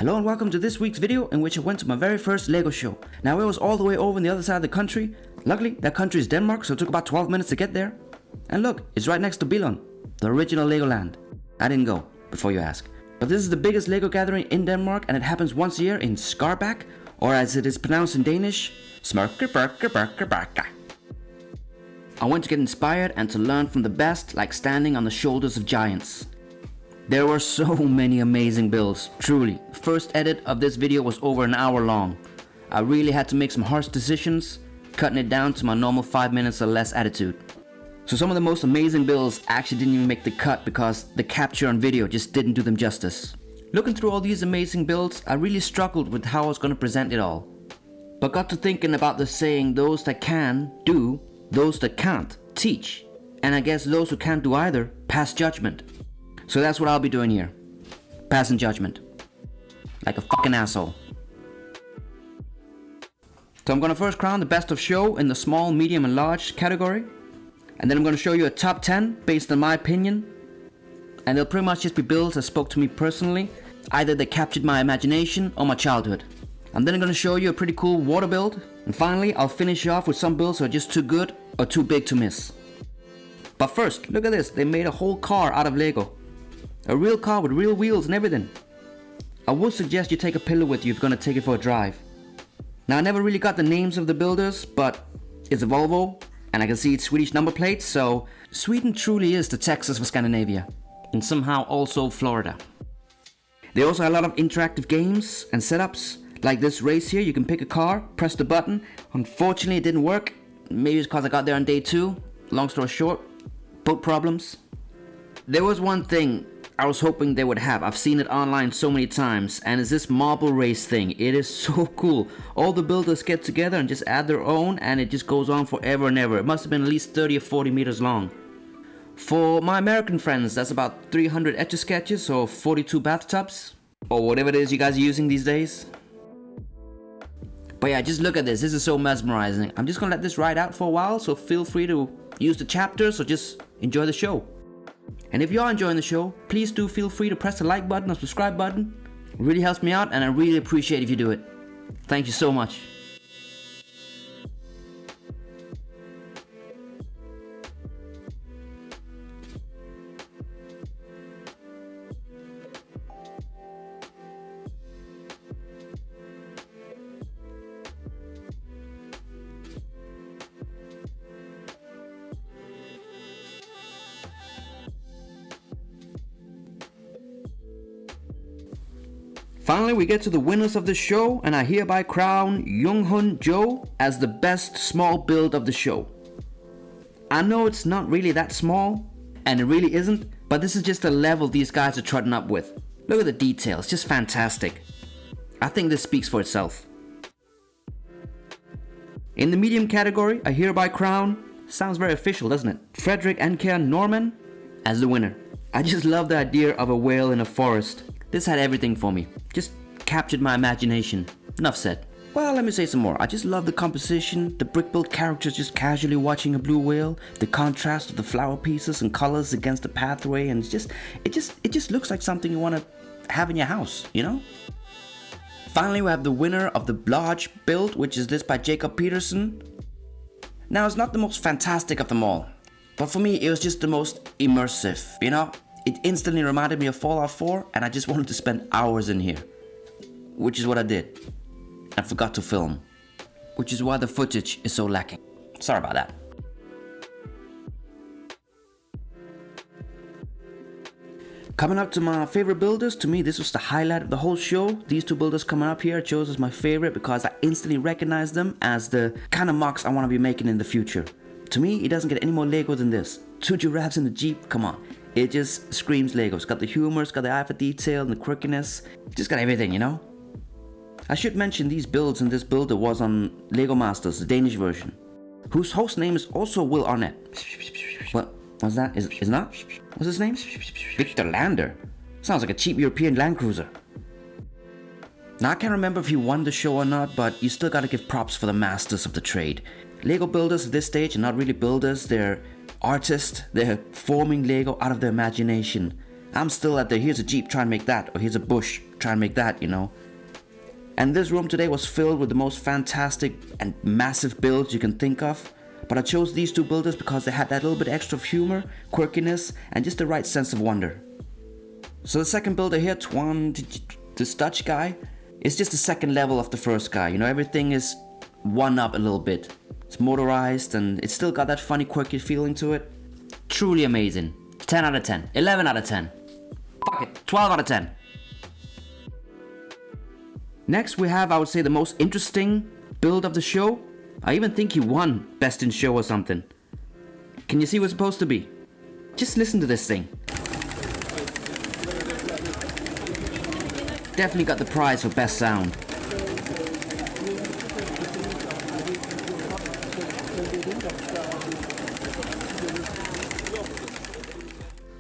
Hello and welcome to this week's video in which I went to my very first Lego show. Now it was all the way over on the other side of the country. Luckily that country is Denmark, so it took about 12 minutes to get there. And look, it's right next to Billund, the original Legoland. I didn't go, before you ask. But this is the biggest Lego gathering in Denmark and it happens once a year in Skarbak, or as it is pronounced in Danish, Smørkeberkeberkeberke. I went to get inspired and to learn from the best, like standing on the shoulders of giants. There were so many amazing builds, truly. The first edit of this video was over an hour long. I really had to make some harsh decisions, cutting it down to my normal 5 minutes or less attitude. So some of the most amazing builds actually didn't even make the cut because the capture on video just didn't do them justice. Looking through all these amazing builds, I really struggled with how I was going to present it all. But got to thinking about the saying, those that can, do, those that can't, teach. And I guess those who can't do either, pass judgment. So that's what I'll be doing here. Passing judgment. Like a fucking asshole. So I'm gonna first crown the best of show in the small, medium and large category. And then I'm gonna show you a top 10 based on my opinion. And they'll pretty much just be builds that spoke to me personally. Either they captured my imagination or my childhood. And then I'm gonna show you a pretty cool water build. And finally, I'll finish off with some builds that are just too good or too big to miss. But first, look at this. They made a whole car out of Lego. A real car with real wheels and everything. I would suggest you take a pillow with you if you're gonna take it for a drive. Now I never really got the names of the builders, but it's a Volvo, and I can see its Swedish number plates, so Sweden truly is the Texas for Scandinavia. And somehow also Florida. They also had a lot of interactive games and setups. Like this race here, you can pick a car, press the button. Unfortunately it didn't work. Maybe it's because I got there on day 2. Long story short, boat problems. There was one thing I was hoping they would have. I've seen it online so many times, and it's this marble race thing. It is so cool. All the builders get together and just add their own, and it just goes on forever and ever. It must have been at least 30 or 40 meters long. For my American friends, that's about 300 Etch-a-Sketches or 42 bathtubs, or whatever it is you guys are using these days. But yeah, just look at this. This is so mesmerizing. I'm just gonna let this ride out for a while, so feel free to use the chapters or just enjoy the show. And if you are enjoying the show, please do feel free to press the like button or subscribe button. It really helps me out and I really appreciate if you do it. Thank you so much. Finally, we get to the winners of the show, and I hereby crown Young-hun Jo as the best small build of the show. I know it's not really that small, and it really isn't, but this is just the level these guys are trotting up with. Look at the details, just fantastic. I think this speaks for itself. In the medium category, I hereby crown, sounds very official doesn't it, Frederick Anker Norman as the winner. I just love the idea of a whale in a forest. This had everything for me. Just captured my imagination. Enough said. Well, let me say some more. I just love the composition, the brick-built characters just casually watching a blue whale, the contrast of the flower pieces and colors against the pathway, and it just looks like something you want to have in your house, you know? Finally, we have the winner of the large build, which is this by Jacob Peterson. Now, it's not the most fantastic of them all, but for me, it was just the most immersive, you know? It instantly reminded me of Fallout 4 and I just wanted to spend hours in here. Which is what I did. I forgot to film. Which is why the footage is so lacking. Sorry about that. Coming up to my favorite builders, to me this was the highlight of the whole show. These two builders coming up here I chose as my favorite because I instantly recognized them as the kind of mocks I want to be making in the future. To me, it doesn't get any more Lego than this. 2 giraffes in the Jeep, come on. It just screams Lego. It's got the humor, it's got the eye for detail and the quirkiness. It's just got everything, you know? I should mention these builds and this builder was on Lego Masters, the Danish version, whose host name is also Will Arnett. What was that? Is it not? What's his name? Victor Lander. Sounds like a cheap European Land Cruiser. Now I can't remember if he won the show or not, but you still gotta give props for the masters of the trade. Lego builders at this stage are not really builders, they're artists. They're forming Lego out of their imagination. I'm still at the here's a Jeep, try and make that, or here's a bush, try and make that, you know. And this room today was filled with the most fantastic and massive builds you can think of. But I chose these two builders because they had that little bit extra of humor, quirkiness, and just the right sense of wonder. So the second builder here, Twan, this Dutch guy, is just the second level of the first guy. You know, everything is one up a little bit. It's motorized and it's still got that funny, quirky feeling to it. Truly amazing. 10 out of 10. 11 out of 10. Fuck it. 12 out of 10. Next we have, I would say, the most interesting build of the show. I even think he won Best in Show or something. Can you see what it's supposed to be? Just listen to this thing. Definitely got the prize for Best Sound.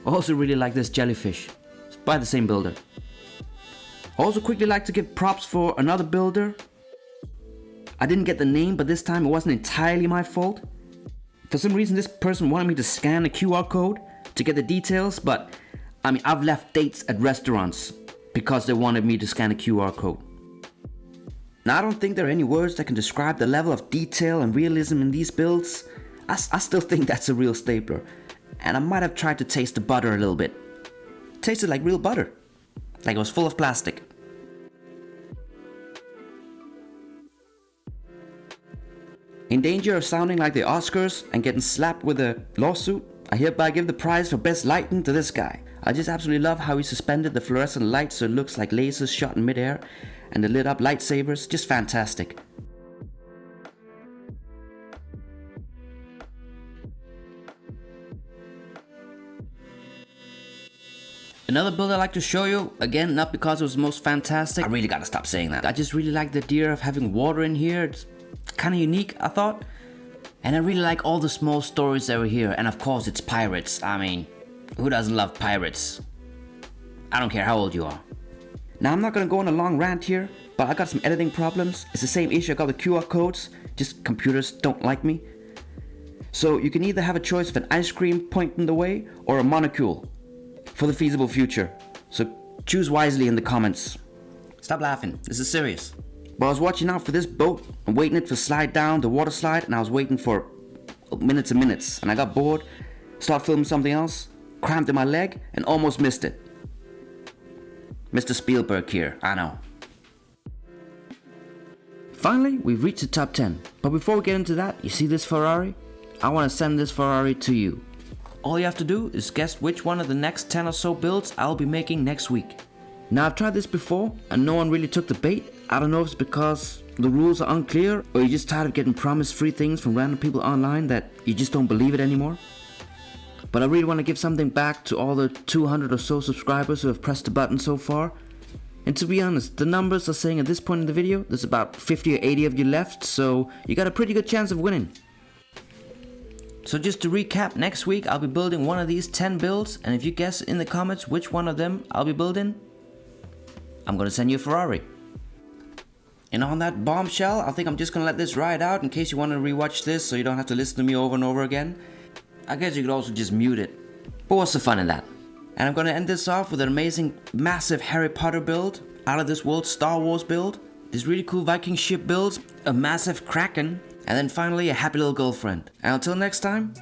I also really like this jellyfish. It's by the same builder. I also quickly like to give props for another builder. I didn't get the name, but this time it wasn't entirely my fault. For some reason this person wanted me to scan a QR code to get the details, but I mean, I've left dates at restaurants because they wanted me to scan a QR code. Now I don't think there are any words that can describe the level of detail and realism in these builds. I still think that's a real stapler. And I might have tried to taste the butter a little bit. It tasted like real butter. Like it was full of plastic. In danger of sounding like the Oscars and getting slapped with a lawsuit, I hereby give the prize for best lighting to this guy. I just absolutely love how he suspended the fluorescent lights so it looks like lasers shot in midair, and the lit up lightsabers, just fantastic. Another build I like to show you, again, not because it was the most fantastic. I really gotta stop saying that. I just really like the idea of having water in here. It's kind of unique, I thought. And I really like all the small stories that were here. And of course, it's pirates. I mean, who doesn't love pirates? I don't care how old you are. Now, I'm not gonna go on a long rant here, but I got some editing problems. It's the same issue I got with QR codes, just computers don't like me. So you can either have a choice of an ice cream pointing the way or a monocule for the feasible future. So choose wisely in the comments. Stop laughing, this is serious. But I was watching out for this boat and waiting it to slide down the water slide, and I was waiting for minutes and minutes, and I got bored, started filming something else, cramped in my leg, and almost missed it. Mr. Spielberg here, I know. Finally, we've reached the top 10. But before we get into that, you see this Ferrari? I want to send this Ferrari to you. All you have to do is guess which one of the next 10 or so builds I'll be making next week. Now, I've tried this before and no one really took the bait. I don't know if it's because the rules are unclear or you're just tired of getting promised free things from random people online that you just don't believe it anymore. But I really want to give something back to all the 200 or so subscribers who have pressed the button so far. And to be honest, the numbers are saying at this point in the video, there's about 50 or 80 of you left, so you got a pretty good chance of winning. So just to recap, next week I'll be building one of these 10 builds, and if you guess in the comments which one of them I'll be building, I'm gonna send you a Ferrari. And on that bombshell, I think I'm just gonna let this ride out in case you want to rewatch this so you don't have to listen to me over and over again. I guess you could also just mute it. But what's the fun in that? And I'm gonna end this off with an amazing, massive Harry Potter build, out of this world Star Wars build, this really cool Viking ship build, a massive Kraken, and then finally a happy little girlfriend. And until next time,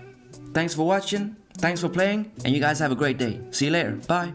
thanks for watching, thanks for playing, and you guys have a great day. See you later, bye.